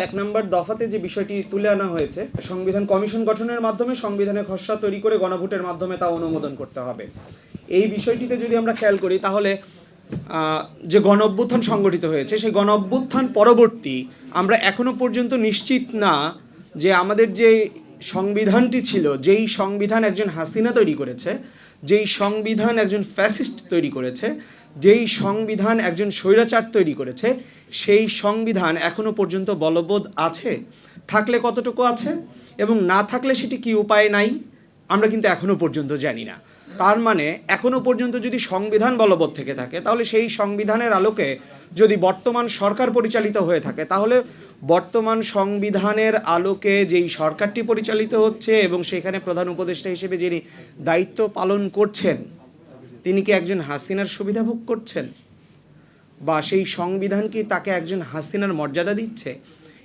এক নম্বর দফাতে যে বিষয়টি তুলে আনা হয়েছে, সংবিধান কমিশন গঠনের মাধ্যমে সংবিধানের খসড়া তৈরি করে গণভোটের মাধ্যমে তা অনুমোদন করতে হবে। এই বিষয়টিতে যদি আমরা খেয়াল করি তাহলে যে গণ অভ্যুত্থান সংগঠিত হয়েছে সেই গণ অভ্যুত্থান পরবর্তী আমরা এখনো পর্যন্ত নিশ্চিত না যে আমাদের যে সংবিধানটি ছিল, যেই সংবিধান একজন হাসিনা তৈরি করেছে, যেই সংবিধান একজন ফ্যাসিস্ট তৈরি করেছে, যেই সংবিধান একজন স্বৈরাচার তৈরি করেছে, সেই সংবিধান এখনো পর্যন্ত বলবৎ আছে, থাকলে কতটুকু আছে এবং না থাকলে সেটি কি উপায় নাই আমরা কিন্তু এখনো পর্যন্ত জানি না। তার মানে এখনো পর্যন্ত যদি সংবিধান বলবৎ থেকে থাকে তাহলে সেই সংবিধানের আলোকে যদি বর্তমান সরকার পরিচালিত হয়ে থাকে তাহলে বর্তমান সংবিধানের আলোকে যেই সরকারটি পরিচালিত হচ্ছে এবং সেখানে প্রধান উপদেষ্টা হিসেবে যিনি দায়িত্ব পালন করছেন তিনি কি একজন হাসিনার সুবিধা ভোগ করছেন, বা সেই সংবিধান কি তাকে একজন হাসিনার মর্যাদা দিচ্ছে?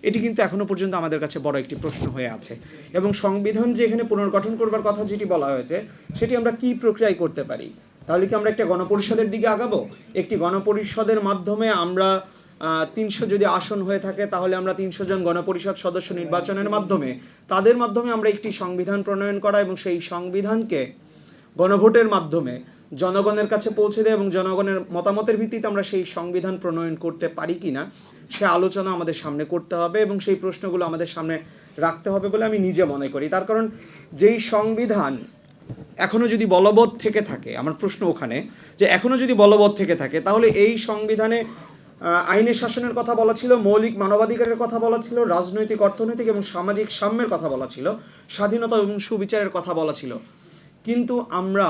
এটি কিন্তু এখনো পর্যন্ত আমাদের কাছে বড় একটি প্রশ্ন হয়ে আছে। এবং সংবিধান যে এখানে পুনর্গঠন করবার কথা যেটি বলা হয়েছে সেটি আমরা কি প্রক্রিয়ায় করতে পারি? তাহলে কি আমরা একটা গণপরিষদের দিকে আগাবো? একটি গণপরিষদের মাধ্যমে আমরা 300 যদি আসন হয়ে থাকে তাহলে আমরা 300 জন গণপরিষদ সদস্য নির্বাচনের মাধ্যমে তাদের মাধ্যমে আমরা একটি সংবিধান প্রণয়ন করা এবং সেই সংবিধানকে গণভোটের মাধ্যমে জনগণের কাছে পৌঁছে দেয় এবং জনগণের মতামতের ভিত্তিতে আমরা সেই সংবিধান প্রণয়ন করতে পারি কিনা সে আলোচনা আমাদের সামনে করতে হবে এবং সেই প্রশ্নগুলো আমাদের সামনে রাখতে হবে বলে আমি নিজে মনে করি। তার কারণ যেই সংবিধান এখনো যদি বলবৎ থেকে থাকে, আমার প্রশ্ন ওখানে যে এখনো যদি বলবৎ থেকে থাকে তাহলে এই সংবিধানে আইনের শাসনের কথা বলা ছিল, মৌলিক মানবাধিকারের কথা বলা ছিল, রাজনৈতিক, অর্থনৈতিক এবং সামাজিক সাম্যের কথা বলা ছিল, স্বাধীনতা এবং সুবিচারের কথা বলা ছিল। কিন্তু আমরা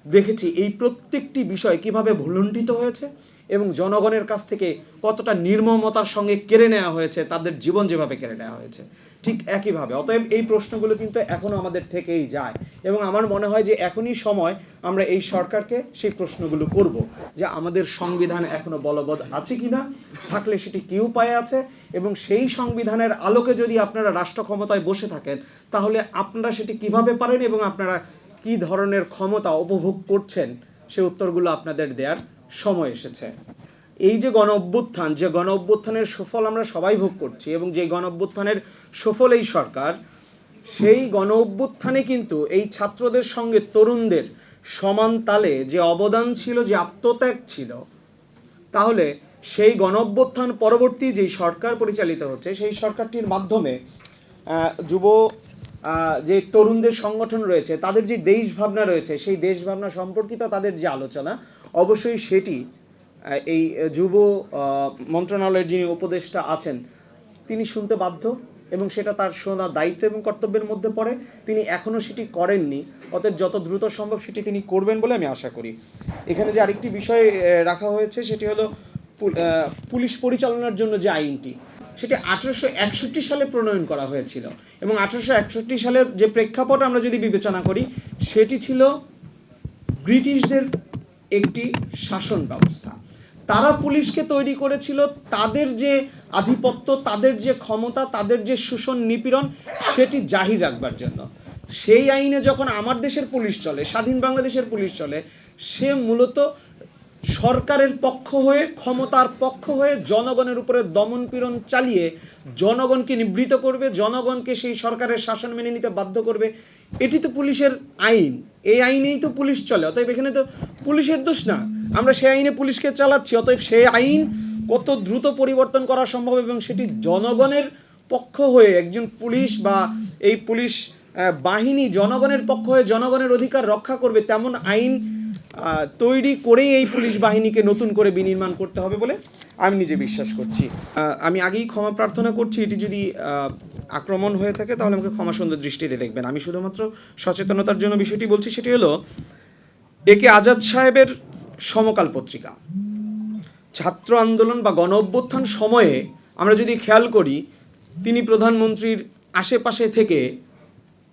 দেখেছি এই প্রত্যেকটি বিষয় কিভাবে ভুলুণ্ঠিত হয়েছে এবং জনগণের কাছ থেকে কতটা নির্মমতার সঙ্গে কেড়ে নেওয়া হয়েছে, তাদের জীবন যেভাবে কেড়ে নেওয়া হয়েছে ঠিক একইভাবে। অতএব এই প্রশ্নগুলো কিন্তু এখনও আমাদের থেকেই যায় এবং আমার মনে হয় যে এখনই সময় আমরা এই সরকারকে সেই প্রশ্নগুলো করব যে আমাদের সংবিধান এখনো বলবৎ আছে কিনা, থাকলে সেটি কি উপায় আছে এবং সেই সংবিধানের আলোকে যদি আপনারা রাষ্ট্র ক্ষমতায় বসে থাকেন তাহলে আপনারা সেটি কিভাবে পারেন এবং আপনারা কি ধরনের ক্ষমতা উপভোগ করছেন সে উত্তরগুলো আপনাদের দেওয়ার সময় এসেছে। এই যে গণ অভ্যুত্থান, যে গণ অভ্যুত্থানের সুফল আমরা সবাই ভোগ করছি এবং যে গণ অভ্যুত্থানের সুফল এই সরকার, সেই গণ অভ্যুত্থানে কিন্তু এই ছাত্রদের সঙ্গে তরুণদের সমান তালে যে অবদান ছিল, যে আত্মত্যাগ ছিল, তাহলে সেই গণ অভ্যুত্থান পরবর্তী যেই সরকার পরিচালিত হচ্ছে সেই সরকারটির মাধ্যমে যুব যে তরুণদের সংগঠন রয়েছে তাদের যে দেশ ভাবনা রয়েছে সেই দেশ ভাবনা সম্পর্কিত তাদের যে আলোচনা, অবশ্যই সেটি এই যুব মন্ত্রণালয়ের যিনি উপদেষ্টা আছেন তিনি শুনতে বাধ্য এবং সেটা তার শোনা দায়িত্ব এবং কর্তব্যের মধ্যে পড়ে। তিনি এখনও সেটি করেননি, অতএব যত দ্রুত সম্ভব সেটি তিনি করবেন বলে আমি আশা করি। এখানে যে আরেকটি বিষয় রাখা হয়েছে সেটি হলো পুলিশ পরিচালনার জন্য যে আইনটি, সেটি 1861 সালে প্রণয়ন করা হয়েছিল এবং 1861 সালের যে প্রেক্ষাপট আমরা যদি বিবেচনা করি সেটি ছিল ব্রিটিশদের একটি শাসন ব্যবস্থা। তারা পুলিশকে তৈরি করেছিল তাদের যে আধিপত্য, তাদের যে ক্ষমতা, তাদের যে শোষণ নিপীড়ন সেটি জাহির রাখবার জন্য। সেই আইনে যখন আমার দেশের পুলিশ চলে, স্বাধীন বাংলাদেশের পুলিশ চলে, সে মূলত সরকারের পক্ষ হয়ে, ক্ষমতার পক্ষ হয়ে জনগণের উপরে দমন পীড়ন চালিয়ে জনগণকে নিবৃত করবে, জনগণকে সেই সরকারের শাসন মেনে নিতে বাধ্য করবে। এটি তো পুলিশের আইন, এই আইনেই তো পুলিশ চলে। অতএব এখানে তো পুলিশের দোষ না, আমরা সেই আইনে পুলিশকে চালাচ্ছি। অতএব সেই আইন কত দ্রুত পরিবর্তন করা সম্ভব এবং সেটি জনগণের পক্ষ হয়ে একজন পুলিশ বা এই পুলিশ বাহিনী জনগণের পক্ষ হয়ে জনগণের অধিকার রক্ষা করবে তেমন আইন তৈরি করেই এই পুলিশ বাহিনীকে নতুন করে বিনির্মাণ করতে হবে বলে আমি নিজে বিশ্বাস করছি। আমি আগেই ক্ষমা প্রার্থনা করছি, এটি যদি আক্রমণ হয়ে থাকে তাহলে আমাকে ক্ষমা সুন্দর দৃষ্টিতে দেখবেন। আমি শুধুমাত্র সচেতনতার জন্য বিষয়টি বলছি। সেটি হলো একে আজাদ সাহেবের সমকাল পত্রিকা ছাত্র আন্দোলন বা গণ অভ্যুত্থান সময়ে আমরা যদি খেয়াল করি তিনি প্রধানমন্ত্রীর আশেপাশে থেকে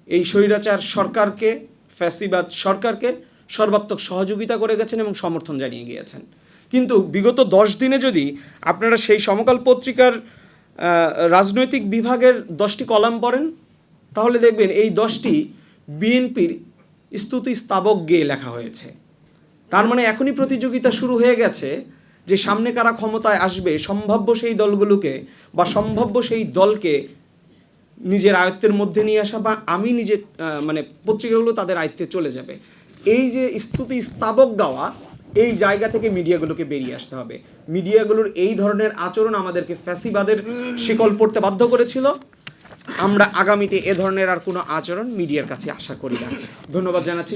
এই স্বৈরাচার সরকারকে, ফ্যাসিবাদ সরকারকে সর্বাত্মক সহযোগিতা করে গেছেন এবং সমর্থন জানিয়ে গিয়েছেন। কিন্তু বিগত 10 দিনে যদি আপনারা সেই সমকাল পত্রিকার রাজনৈতিক বিভাগের 10টি কলাম পড়েন তাহলে দেখবেন এই 10টি বিএনপির স্তুতি স্তাবক গেয়ে লেখা হয়েছে। তার মানে এখনই প্রতিযোগিতা শুরু হয়ে গেছে যে সামনে কারা ক্ষমতায় আসবে সম্ভাব্য সেই দলগুলোকে বা সম্ভাব্য সেই দলকে নিজের আয়ত্তের মধ্যে নিয়ে আসা, বা আমি নিজে মানে পত্রিকাগুলো তাদের আয়ত্তে চলে যাবে, এই যে স্তুতি স্তাবক গাওয়া, এই জায়গা থেকে মিডিয়াগুলোকে বেরিয়ে আসতে হবে। মিডিয়াগুলোর এই ধরনের আচরণ আমাদেরকে ফ্যাসিবাদের শিকল পড়তে বাধ্য করেছিল। আমরা আগামীতে এ ধরনের আর কোনো আচরণ মিডিয়ার কাছে আশা করি না। ধন্যবাদ জানাচ্ছি।